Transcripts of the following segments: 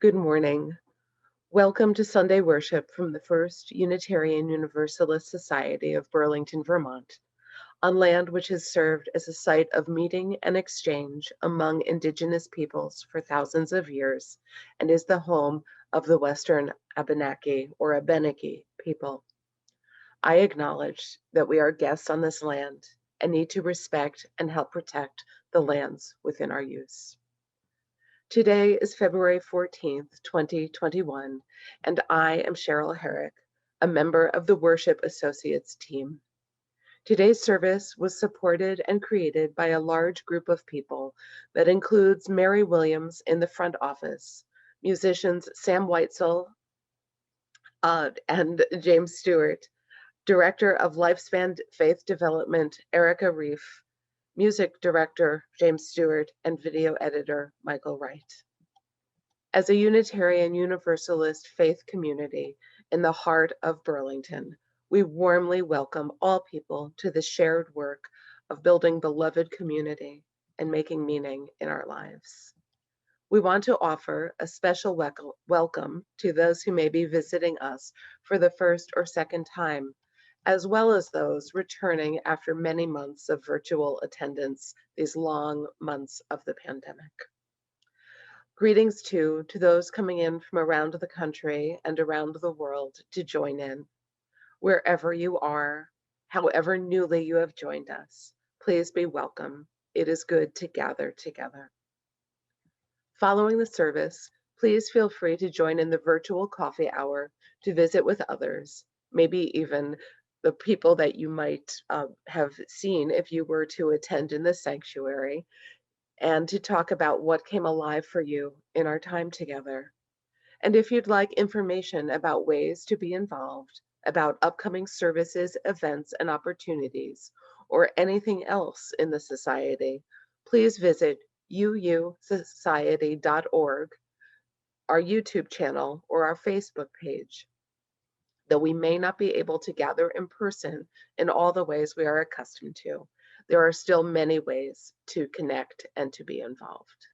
Good morning. Welcome to Sunday worship from the First Unitarian Universalist Society of Burlington, Vermont, on land which has served as a site of meeting and exchange among Indigenous peoples for thousands of years and is the home of the Western Abenaki or Abenaki people. I acknowledge that we are guests on this land and need to respect and help protect the lands within our use. Today is February 14th, 2021, and I am Cheryl Herrick, a member of the Worship Associates team. Today's service was supported and created by a large group of people that includes Mary Williams in the front office, musicians Sam Whitesell and James Stewart, Director of Lifespan Faith Development, Erika Reif, Music Director James Stewart, and Video Editor Michael Wright. As a Unitarian Universalist faith community in the heart of Burlington, we warmly welcome all people to the shared work of building beloved community and making meaning in our lives. We want to offer a special welcome to those who may be visiting us for the first or second time, as well as those returning after many months of virtual attendance, these long months of the pandemic. Greetings too to those coming in from around the country and around the world to join in. Wherever you are, however newly you have joined us, please be welcome. It is good to gather together. Following the service, please feel free to join in the virtual coffee hour to visit with others, maybe even the people that you might have seen if you were to attend in the sanctuary, and to talk about what came alive for you in our time together. And if you'd like information about ways to be involved, about upcoming services, events, and opportunities, or anything else in the Society, please visit uusociety.org, our YouTube channel, or our Facebook page. Though we may not be able to gather in person in all the ways we are accustomed to, there are still many ways to connect and to be involved.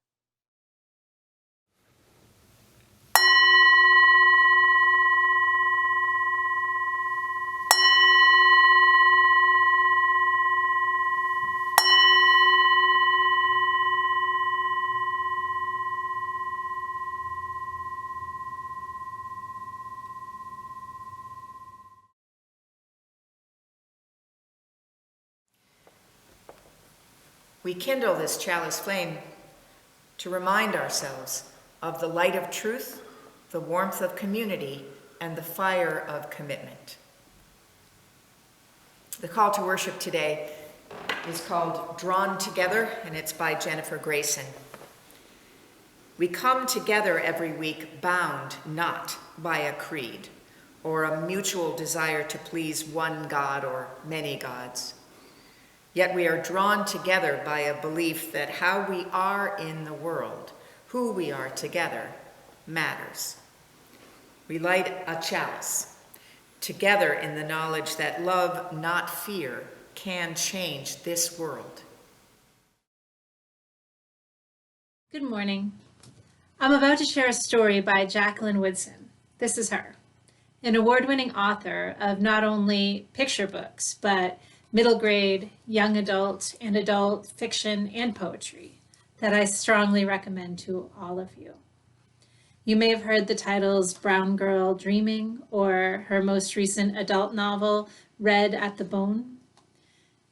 We kindle this chalice flame to remind ourselves of the light of truth, the warmth of community, and the fire of commitment. The call to worship today is called Drawn Together, and it's by Jennifer Grayson. We come together every week bound not by a creed or a mutual desire to please one God or many gods. Yet we are drawn together by a belief that how we are in the world, who we are together, matters. We light a chalice, together in the knowledge that love, not fear, can change this world. Good morning. I'm about to share a story by Jacqueline Woodson. This is her, an award-winning author of not only picture books, but middle grade, young adult, and adult fiction and poetry that I strongly recommend to all of you. You may have heard the titles Brown Girl Dreaming or her most recent adult novel, Red at the Bone.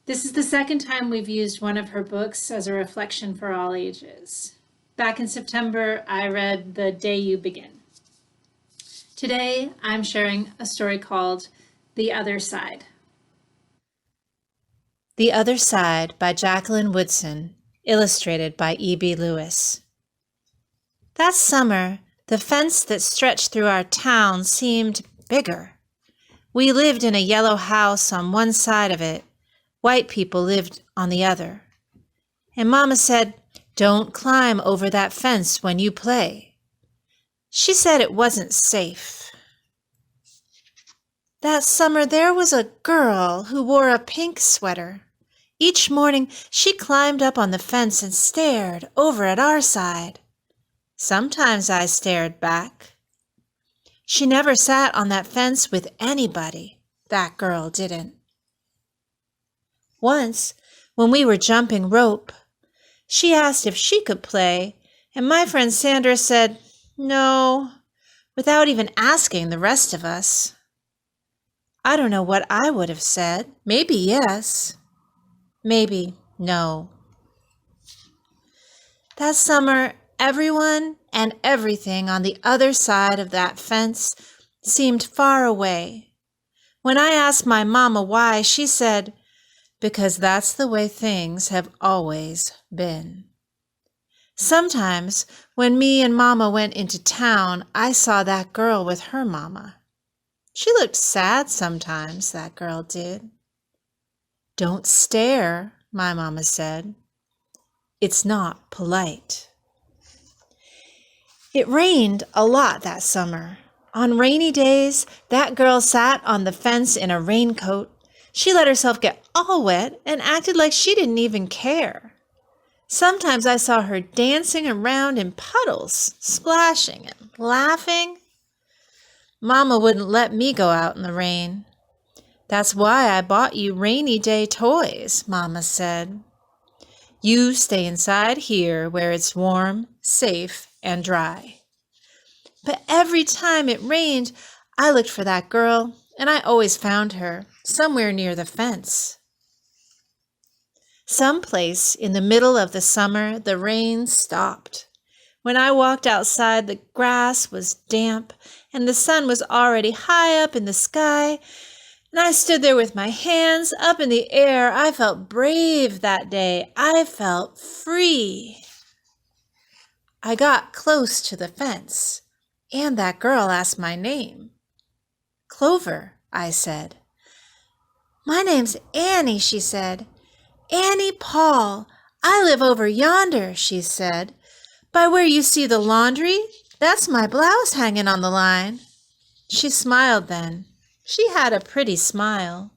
This is the second time we've used one of her books as a reflection for all ages. Back in September, I read The Day You Begin. Today, I'm sharing a story called The Other Side. The Other Side by Jacqueline Woodson, illustrated by E.B. Lewis. That summer, the fence that stretched through our town seemed bigger. We lived in a yellow house on one side of it. White people lived on the other. And Mama said, "Don't climb over that fence when you play." She said it wasn't safe. That summer, there was a girl who wore a pink sweater. Each morning, she climbed up on the fence and stared over at our side. Sometimes I stared back. She never sat on that fence with anybody. That girl didn't. Once, when we were jumping rope, she asked if she could play, and my friend Sandra said no, without even asking the rest of us. I don't know what I would have said. Maybe yes, maybe no. That summer, everyone and everything on the other side of that fence seemed far away. When I asked my mama why, she said, "Because that's the way things have always been." Sometimes, when me and Mama went into town, I saw that girl with her mama. She looked sad sometimes, that girl did. "Don't stare," my mama said. "It's not polite." It rained a lot that summer. On rainy days, that girl sat on the fence in a raincoat. She let herself get all wet and acted like she didn't even care. Sometimes I saw her dancing around in puddles, splashing and laughing. Mama wouldn't let me go out in the rain. "That's why I bought you rainy day toys," Mama said. "You stay inside here where it's warm, safe, and dry." But every time it rained, I looked for that girl, and I always found her somewhere near the fence. Someplace in the middle of the summer, the rain stopped. When I walked outside, the grass was damp, and the sun was already high up in the sky, and I stood there with my hands up in the air. I felt brave that day. I felt free. I got close to the fence, and that girl asked my name. "Clover," I said. "My name's Annie," she said. "Annie Paul. I live over yonder," she said. "By where you see the laundry, that's my blouse hanging on the line." She smiled then. She had a pretty smile.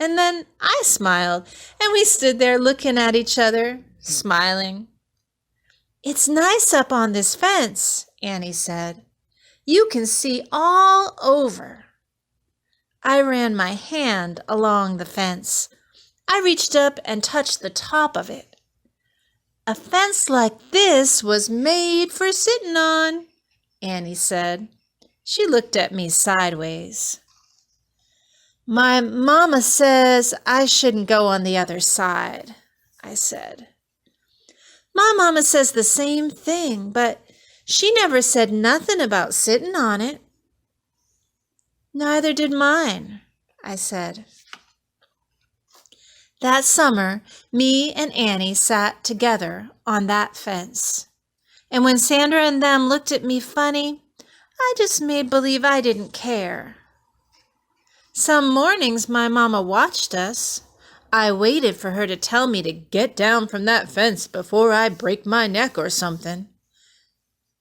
And then I smiled, and we stood there looking at each other, smiling. "It's nice up on this fence," Annie said. "You can see all over." I ran my hand along the fence. I reached up and touched the top of it. "A fence like this was made for sitting on," Annie said. She looked at me sideways. "My mama says I shouldn't go on the other side," I said. "My mama says the same thing, but she never said nothing about sitting on it." "Neither did mine," I said. That summer, me and Annie sat together on that fence. And when Sandra and them looked at me funny, I just made believe I didn't care. Some mornings my mama watched us. I waited for her to tell me to get down from that fence before I break my neck or something.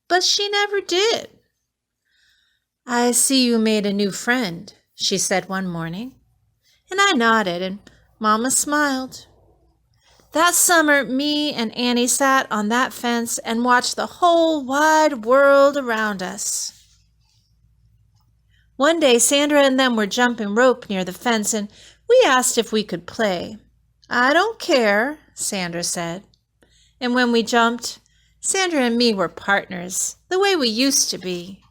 But she never did. "I see you made a new friend," she said one morning. And I nodded, and Mama smiled. That summer, me and Annie sat on that fence and watched the whole wide world around us. One day, Sandra and them were jumping rope near the fence, and we asked if we could play. "I don't care," Sandra said. And when we jumped, Sandra and me were partners, the way we used to be.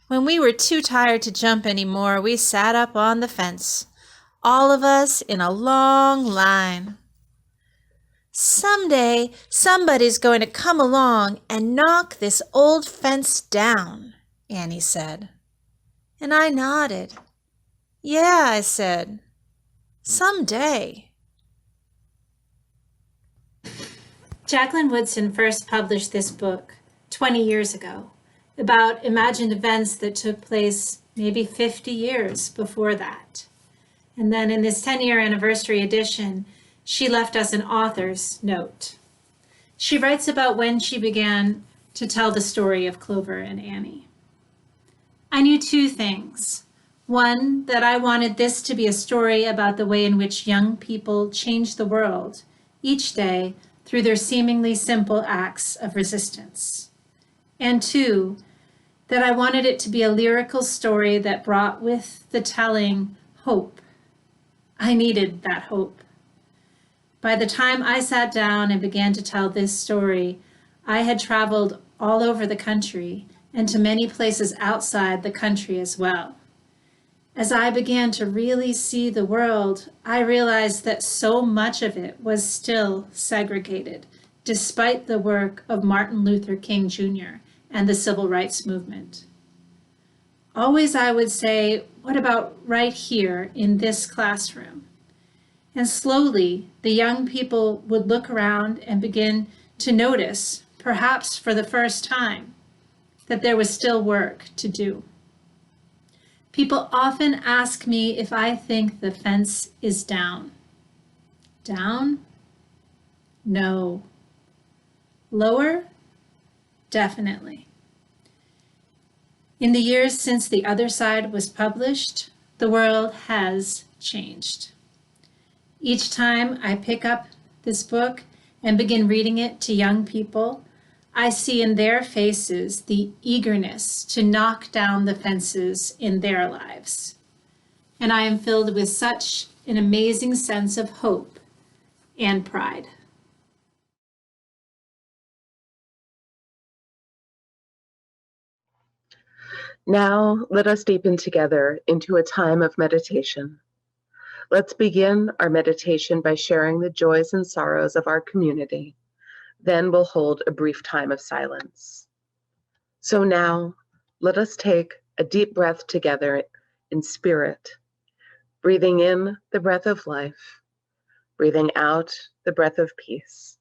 When we were too tired to jump anymore, we sat up on the fence, all of us in a long line. "Someday, somebody's going to come along and knock this old fence down," Annie said. And I nodded. "Yeah," I said, "someday." Jacqueline Woodson first published this book 20 years ago about imagined events that took place maybe 50 years before that. And then in this 10-year anniversary edition, she left us an author's note. She writes about when she began to tell the story of Clover and Annie. "I knew two things. One, that I wanted this to be a story about the way in which young people change the world each day through their seemingly simple acts of resistance. And 2, that I wanted it to be a lyrical story that brought with the telling hope. I needed that hope. By the time I sat down and began to tell this story, I had traveled all over the country and to many places outside the country as well. As I began to really see the world, I realized that so much of it was still segregated, despite the work of Martin Luther King Jr. and the Civil Rights Movement. Always I would say, what about right here in this classroom? And slowly, the young people would look around and begin to notice, perhaps for the first time, that there was still work to do. People often ask me if I think the fence is down. Down? No. Lower? Definitely. In the years since The Other Side was published, the world has changed. Each time I pick up this book and begin reading it to young people, I see in their faces the eagerness to knock down the fences in their lives. And I am filled with such an amazing sense of hope and pride. Now, let us deepen together into a time of meditation. Let's begin our meditation by sharing the joys and sorrows of our community. Then we'll hold a brief time of silence. So now, let us take a deep breath together in spirit, breathing in the breath of life, breathing out the breath of peace.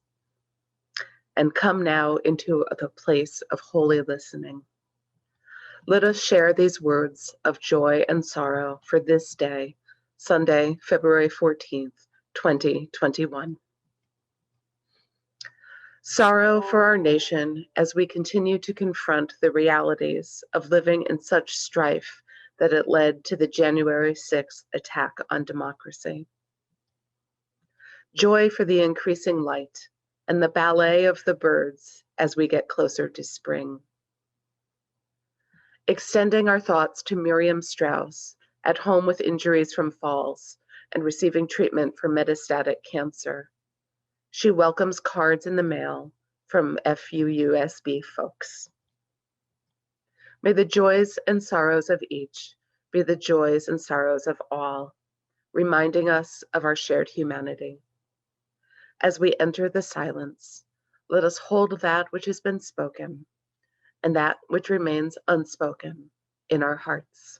And come now into the place of holy listening. Let us share these words of joy and sorrow for this day, Sunday, February 14th, 2021. Sorrow for our nation as we continue to confront the realities of living in such strife that it led to the January 6th attack on democracy. Joy for the increasing light and the ballet of the birds as we get closer to spring. Extending our thoughts to Miriam Strauss, at home with injuries from falls and receiving treatment for metastatic cancer. She welcomes cards in the mail from FUUSB folks. May the joys and sorrows of each be the joys and sorrows of all, reminding us of our shared humanity. As we enter the silence, let us hold that which has been spoken and that which remains unspoken in our hearts.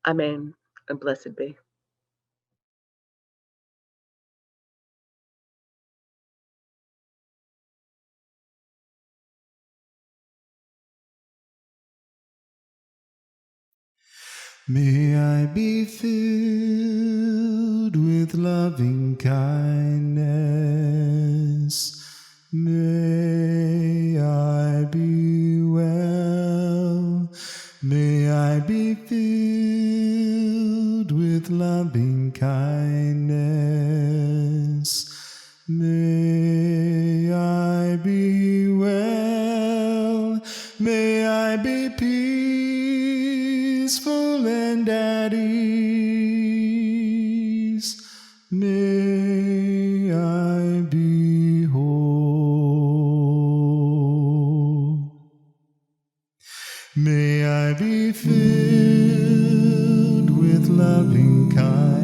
Amen, and blessed be. May I be filled with loving kindness. May I be well. May I be filled with loving kindness. May I be well. May I be peaceful and at ease. May I be whole. May I be filled with loving kindness.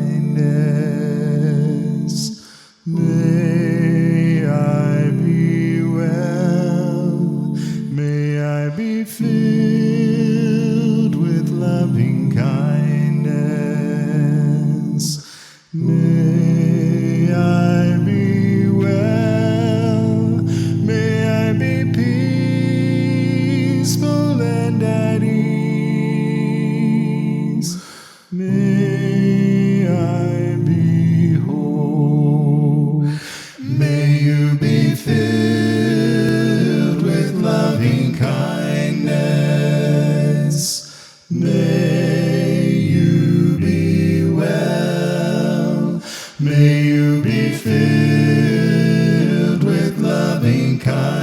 May I be well. May I be filled with loving kindness. May May you be filled with loving kindness.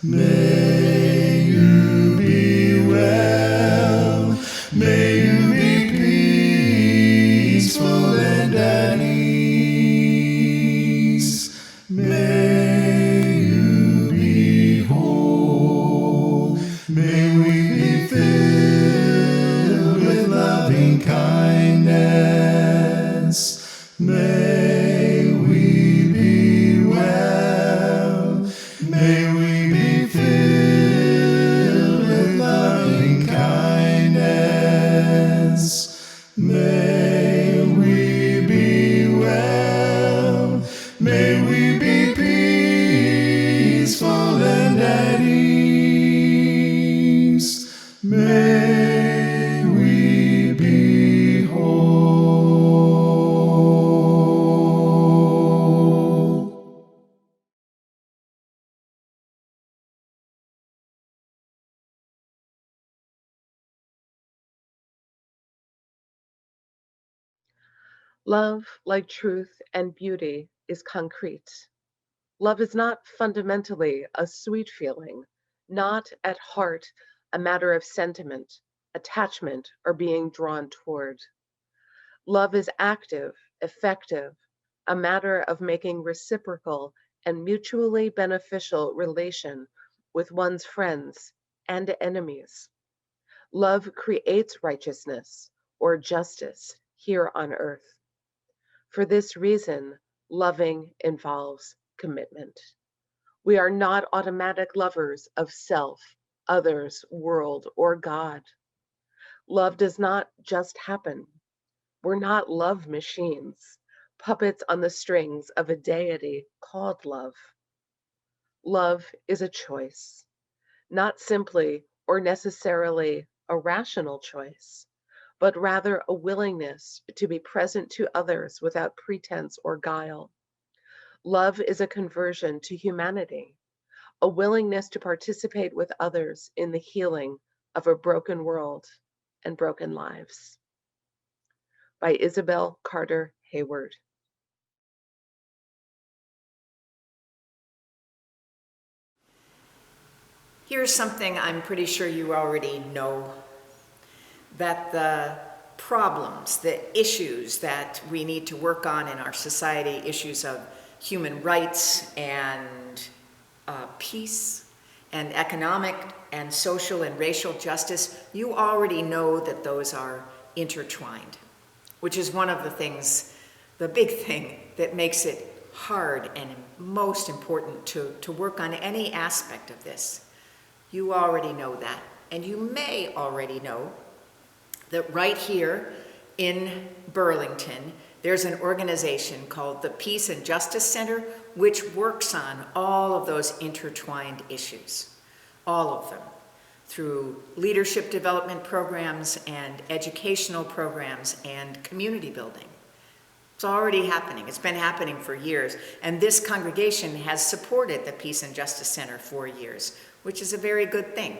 May you be well. May you be peaceful and at ease. May you be whole. May we be filled with loving kindness. May we be well. May we be filled with loving kindness. May we be well. May we be peaceful and at ease. May we be whole. Love, like truth and beauty, is concrete. Love is not fundamentally a sweet feeling, not at heart a matter of sentiment, attachment, or being drawn toward. Love is active, effective, a matter of making reciprocal and mutually beneficial relation with one's friends and enemies. Love creates righteousness or justice here on earth. For this reason, loving involves commitment. We are not automatic lovers of self, others, world, or God. Love does not just happen. We're not love machines, puppets on the strings of a deity called love. Love is a choice, not simply or necessarily a rational choice, but rather a willingness to be present to others without pretense or guile. Love is a conversion to humanity, a willingness to participate with others in the healing of a broken world and broken lives. By Isabel Carter Hayward. Here's something I'm pretty sure you already know, that the problems, the issues that we need to work on in our society, issues of human rights and peace and economic and social and racial justice, you already know that those are intertwined, which is one of the things, the big thing that makes it hard and most important to work on any aspect of this. You already know that, and you may already know that right here in Burlington, there's an organization called the Peace and Justice Center, which works on all of those intertwined issues, all of them, through leadership development programs and educational programs and community building. It's already happening. It's been happening for years. And this congregation has supported the Peace and Justice Center for years, which is a very good thing.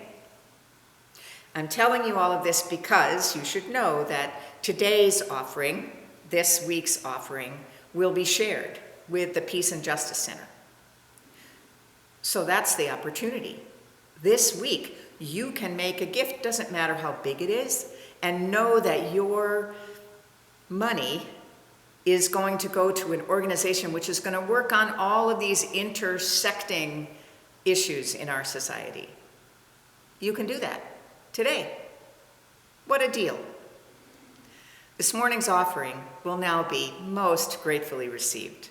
I'm telling you all of this because you should know that today's offering, this week's offering, will be shared with the Peace and Justice Center. So that's the opportunity. This week, you can make a gift, doesn't matter how big it is, and know that your money is going to go to an organization which is going to work on all of these intersecting issues in our society. You can do that today. What a deal. This morning's offering will now be most gratefully received.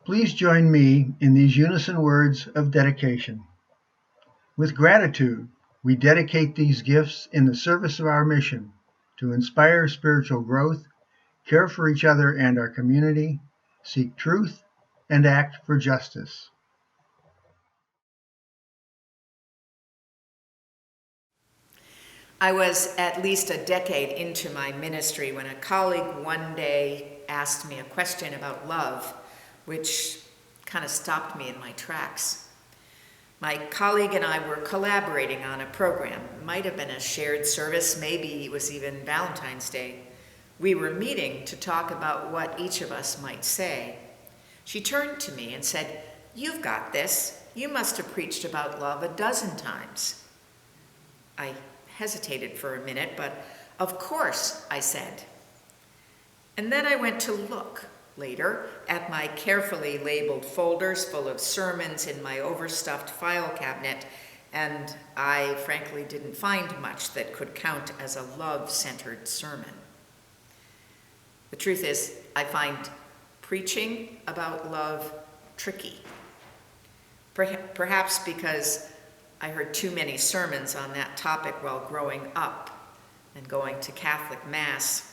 Please join me in these unison words of dedication. With gratitude, we dedicate these gifts in the service of our mission to inspire spiritual growth, care for each other and our community, seek truth, and act for justice. I was at least a decade into my ministry when a colleague one day asked me a question about love, which kind of stopped me in my tracks. My colleague and I were collaborating on a program. It might have been a shared service, maybe it was even Valentine's Day. We were meeting to talk about what each of us might say. She turned to me and said, "You've got this. You must have preached about love a dozen times." I hesitated for a minute, but "Of course," I said. And then I went to look later at my carefully labeled folders full of sermons in my overstuffed file cabinet, and I frankly didn't find much that could count as a love-centered sermon. The truth is, I find preaching about love tricky. Perhaps because I heard too many sermons on that topic while growing up and going to Catholic Mass.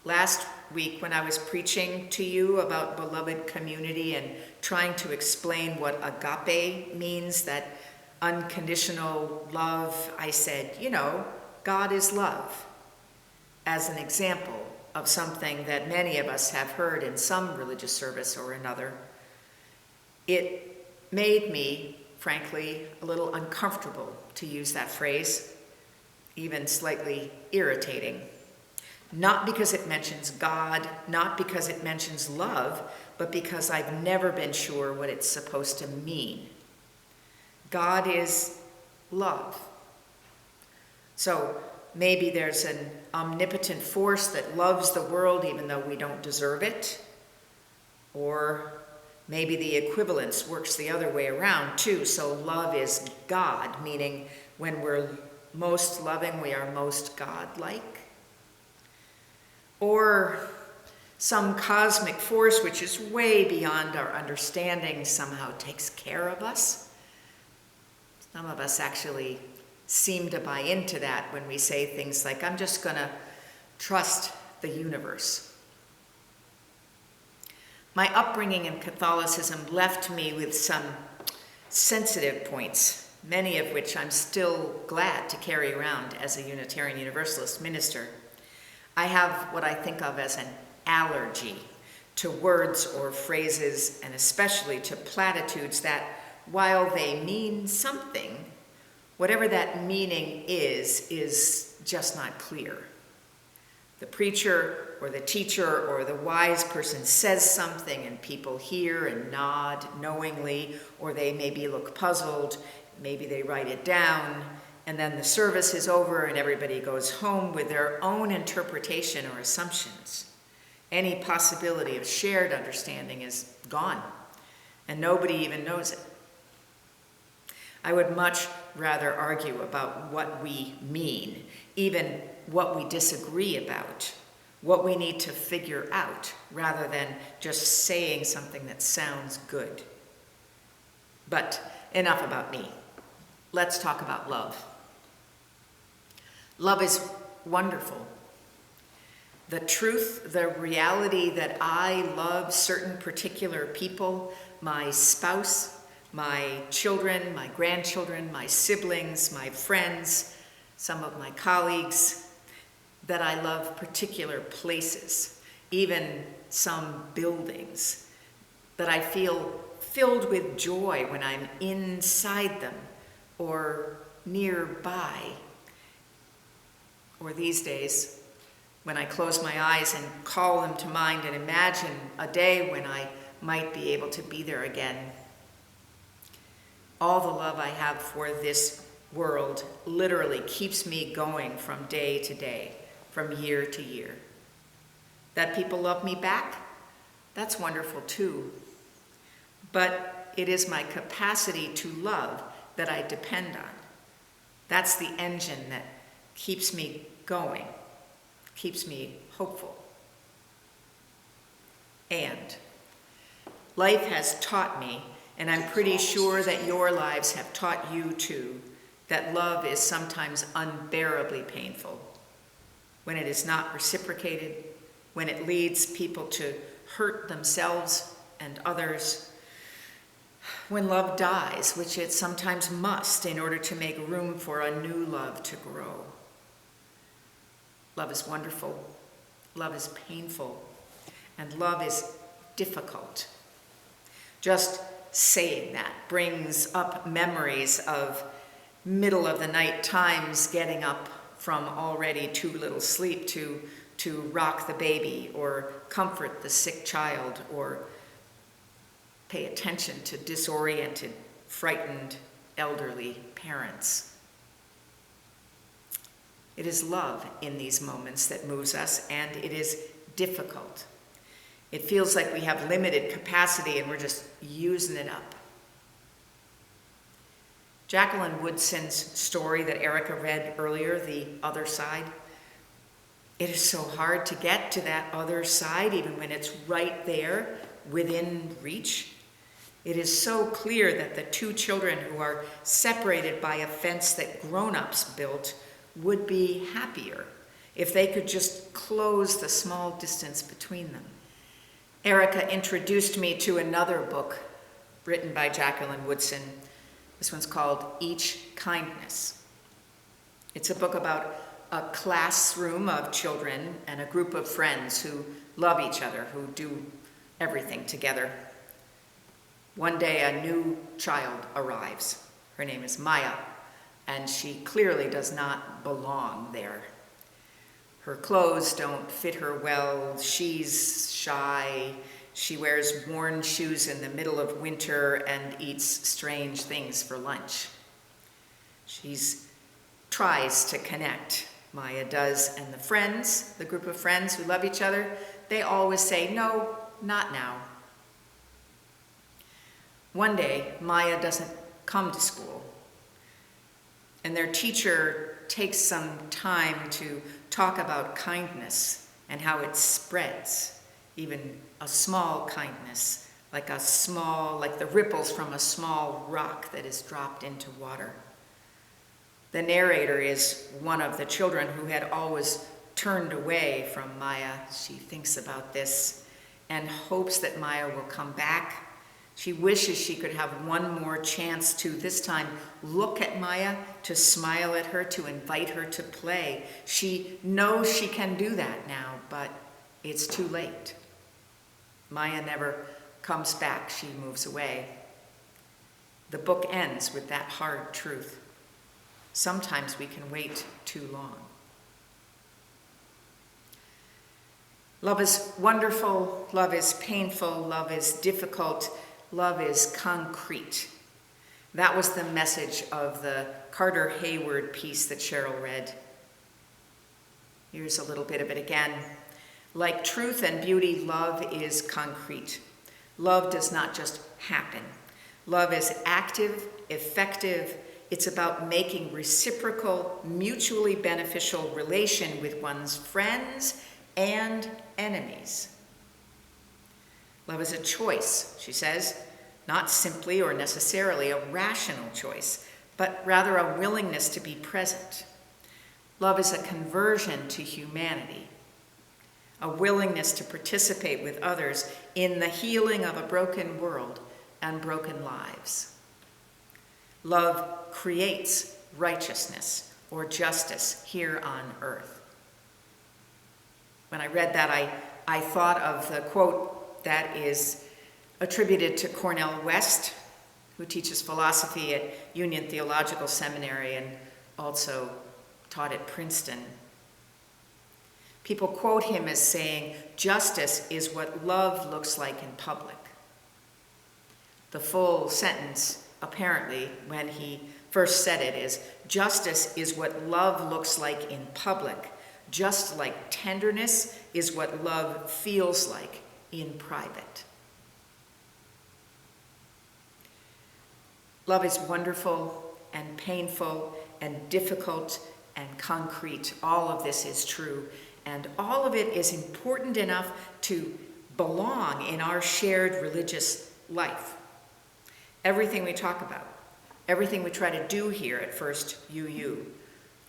Last week, when I was preaching to you about beloved community and trying to explain what agape means, that unconditional love, I said, God is love, as an example of something that many of us have heard in some religious service or another. It made me, frankly, a little uncomfortable to use that phrase, even slightly irritating. Not because it mentions God, not because it mentions love, but because I've never been sure what it's supposed to mean. God is love. So maybe there's an omnipotent force that loves the world even though we don't deserve it. Or maybe the equivalence works the other way around too. So love is God, meaning when we're most loving, we are most God-like. Or some cosmic force which is way beyond our understanding somehow takes care of us. Some of us actually seem to buy into that when we say things like, "I'm just going to trust the universe." My upbringing in Catholicism left me with some sensitive points, many of which I'm still glad to carry around as a Unitarian Universalist minister. I have what I think of as an allergy to words or phrases, and especially to platitudes that, while they mean something, whatever that meaning is just not clear. The preacher or the teacher or the wise person says something and people hear and nod knowingly, or they maybe look puzzled, maybe they write it down, and then the service is over and everybody goes home with their own interpretation or assumptions. Any possibility of shared understanding is gone, and nobody even knows it. I would much rather argue about what we mean, even what we disagree about, what we need to figure out, rather than just saying something that sounds good. But enough about me. Let's talk about love. Love is wonderful. The truth, the reality that I love certain particular people, my spouse, my children, my grandchildren, my siblings, my friends, some of my colleagues, that I love particular places, even some buildings, that I feel filled with joy when I'm inside them or nearby. Or these days, when I close my eyes and call them to mind and imagine a day when I might be able to be there again. All the love I have for this world literally keeps me going from day to day, from year to year. That people love me back, that's wonderful too. But it is my capacity to love that I depend on. That's the engine that keeps me going, keeps me hopeful. And life has taught me, and I'm pretty sure that your lives have taught you too, that love is sometimes unbearably painful. When it is not reciprocated, when it leads people to hurt themselves and others, when love dies, which it sometimes must in order to make room for a new love to grow. Love is wonderful, love is painful, and love is difficult. Just saying that brings up memories of middle of the night times getting up from already too little sleep to rock the baby or comfort the sick child or pay attention to disoriented, frightened, elderly parents. It is love in these moments that moves us, and it is difficult. It feels like we have limited capacity and we're just using it up. Jacqueline Woodson's story that Erika read earlier, The Other Side, it is so hard to get to that other side, even when it's right there within reach. It is so clear that the two children who are separated by a fence that grown-ups built would be happier if they could just close the small distance between them. Erika introduced me to another book written by Jacqueline Woodson. This one's called Each Kindness. It's a book about a classroom of children and a group of friends who love each other, who do everything together. One day a new child arrives. Her name is Maya, and she clearly does not belong there. Her clothes don't fit her well. She's shy. She wears worn shoes in the middle of winter and eats strange things for lunch. She tries to connect. Maya does, and the friends, the group of friends who love each other, they always say, "No, not now." One day, Maya doesn't come to school, and their teacher takes some time to talk about kindness and how it spreads, even a small kindness, like the ripples from a small rock that is dropped into water. The narrator is one of the children who had always turned away from Maya. She thinks about this and hopes that Maya will come back. She wishes she could have one more chance to, this time, look at Maya, to smile at her, to invite her to play. She knows she can do that now, but it's too late. Maya never comes back. She moves away. The book ends with that hard truth. Sometimes we can wait too long. Love is wonderful. Love is painful. Love is difficult. Love is concrete. That was the message of the Carter Hayward piece that Cheryl read. Here's a little bit of it again. Like truth and beauty, love is concrete. Love does not just happen. Love is active, effective. It's about making reciprocal, mutually beneficial relation with one's friends and enemies. Love is a choice, she says, not simply or necessarily a rational choice, but rather a willingness to be present. Love is a conversion to humanity, a willingness to participate with others in the healing of a broken world and broken lives. Love creates righteousness or justice here on earth. When I read that, I thought of the quote that is attributed to Cornel West, who teaches philosophy at Union Theological Seminary and also taught at Princeton. People quote him as saying, "Justice is what love looks like in public." The full sentence, apparently, when he first said it, is, "Justice is what love looks like in public, just like tenderness is what love feels like in private." Love is wonderful and painful and difficult and concrete. All of this is true, and all of it is important enough to belong in our shared religious life. Everything we talk about, everything we try to do here at First UU,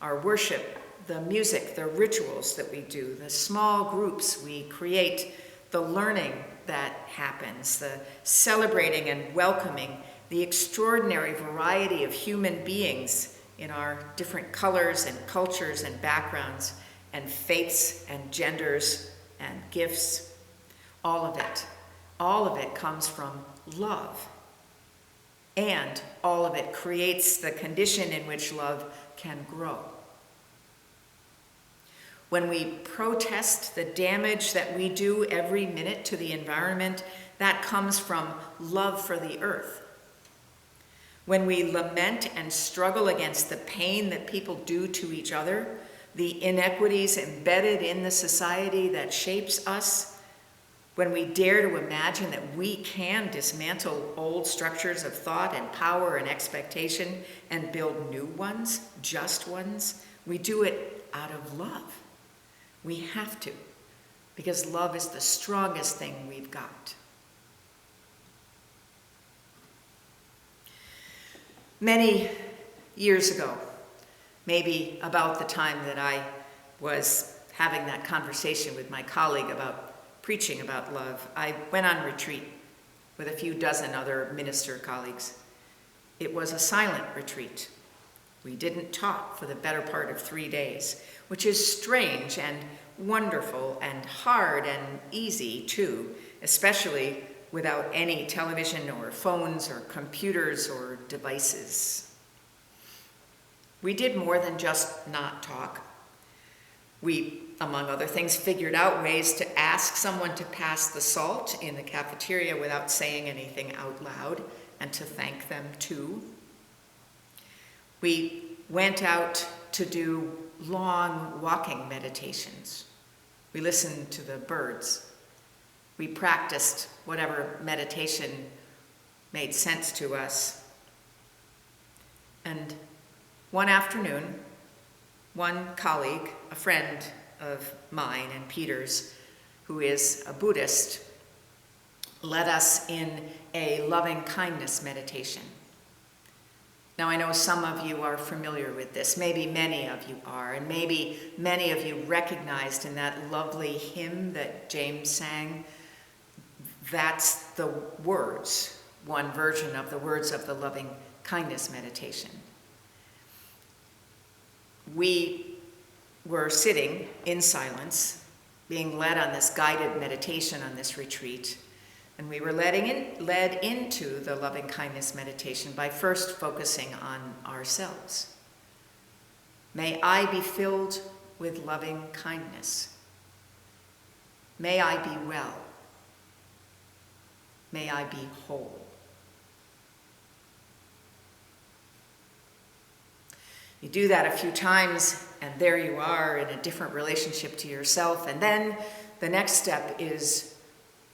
our worship, the music, the rituals that we do, the small groups we create, the learning that happens, the celebrating and welcoming the extraordinary variety of human beings in our different colors and cultures and backgrounds and faiths and genders and gifts. All of it comes from love. And all of it creates the condition in which love can grow. When we protest the damage that we do every minute to the environment, that comes from love for the earth. When we lament and struggle against the pain that people do to each other, the inequities embedded in the society that shapes us, when we dare to imagine that we can dismantle old structures of thought and power and expectation and build new ones, just ones, we do it out of love. We have to, because love is the strongest thing we've got. Many years ago, maybe about the time that I was having that conversation with my colleague about preaching about love, I went on retreat with a few dozen other minister colleagues. It was a silent retreat. We didn't talk for the better part of 3 days, which is strange and wonderful and hard and easy too, especially without any television or phones or computers or devices. We did more than just not talk. We, among other things, figured out ways to ask someone to pass the salt in the cafeteria without saying anything out loud, and to thank them too. We went out to do long walking meditations. We listened to the birds. We practiced whatever meditation made sense to us. And one afternoon, one colleague, a friend of mine and Peter's, who is a Buddhist, led us in a loving kindness meditation. Now, I know some of you are familiar with this. Maybe many of you are, and maybe many of you recognized in that lovely hymn that James sang. That's the words, one version of the words of the loving kindness meditation. We were sitting in silence, being led on this guided meditation on this retreat. And we were led into the loving kindness meditation by first focusing on ourselves. May I be filled with loving kindness. May I be well. May I be whole. You do that a few times, and there you are in a different relationship to yourself. And then the next step is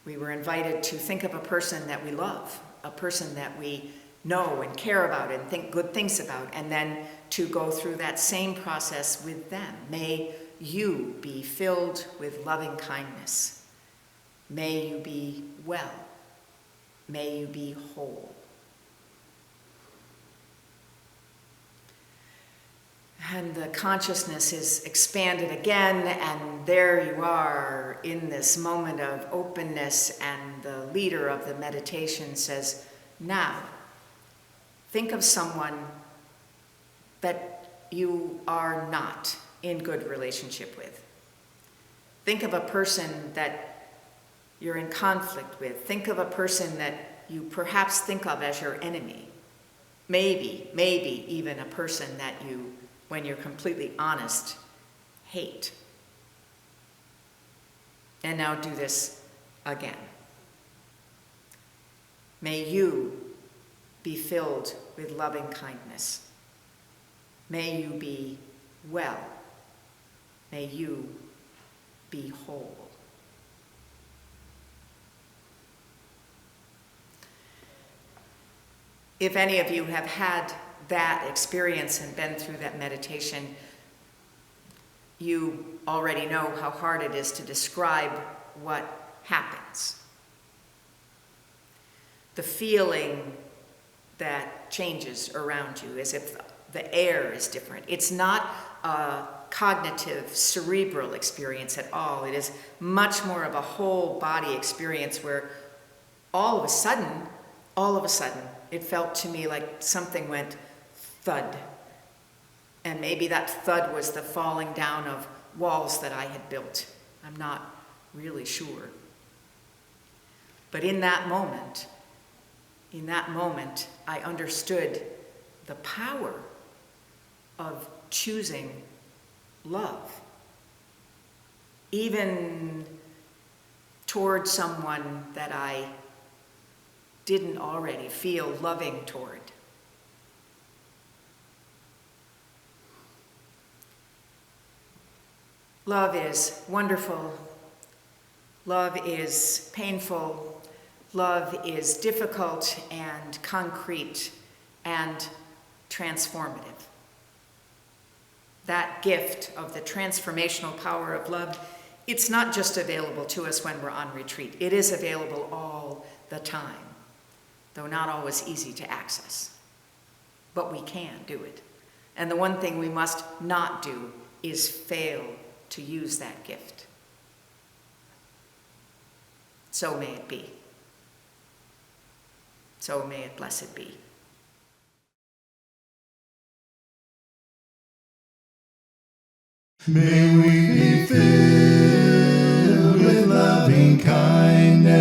we were invited to think of a person that we love, a person that we know and care about and think good things about, and then to go through that same process with them. May you be filled with loving kindness. May you be well. May you be whole. And the consciousness is expanded again, and there you are in this moment of openness, and the leader of the meditation says, now, think of someone that you are not in good relationship with. Think of a person that you're in conflict with. Think of a person that you perhaps think of as your enemy. Maybe even a person that you, when you're completely honest, hate. And now do this again. May you be filled with loving kindness. May you be well. May you be whole. If any of you have had that experience and been through that meditation, you already know how hard it is to describe what happens. The feeling that changes around you, as if the air is different. It's not a cognitive, cerebral experience at all. It is much more of a whole body experience where all of a sudden, it felt to me like something went thud. And maybe that thud was the falling down of walls that I had built. I'm not really sure. But in that moment, I understood the power of choosing love, even toward someone that I didn't already feel loving toward. Love is wonderful. Love is painful. Love is difficult and concrete and transformative. That gift of the transformational power of love, it's not just available to us when we're on retreat. It is available all the time, though not always easy to access. But we can do it. And the one thing we must not do is fail to use that gift. So may it be. So may it blessed be. May we be filled with loving kindness.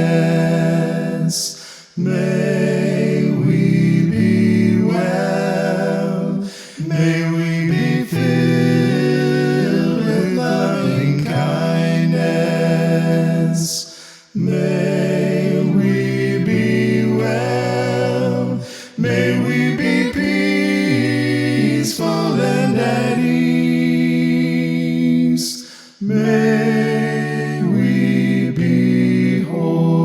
May we be well. May we be filled with loving kindness. May we be well. May we be peaceful and at ease. May we be whole.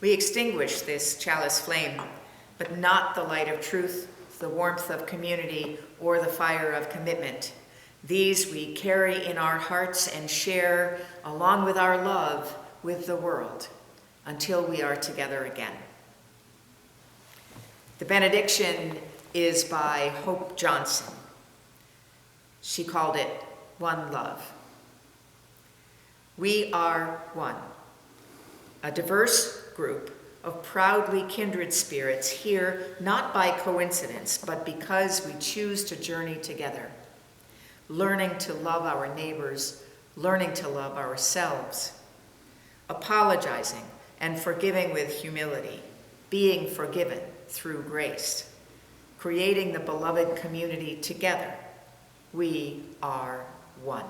We extinguish this chalice flame, but not the light of truth, the warmth of community, or the fire of commitment. These we carry in our hearts and share, along with our love, with the world, until we are together again. The benediction is by Hope Johnson. She called it One Love. We are one, a diverse group of proudly kindred spirits here not by coincidence, but because we choose to journey together, learning to love our neighbors, learning to love ourselves, apologizing and forgiving with humility, being forgiven through grace, creating the beloved community together. We are one.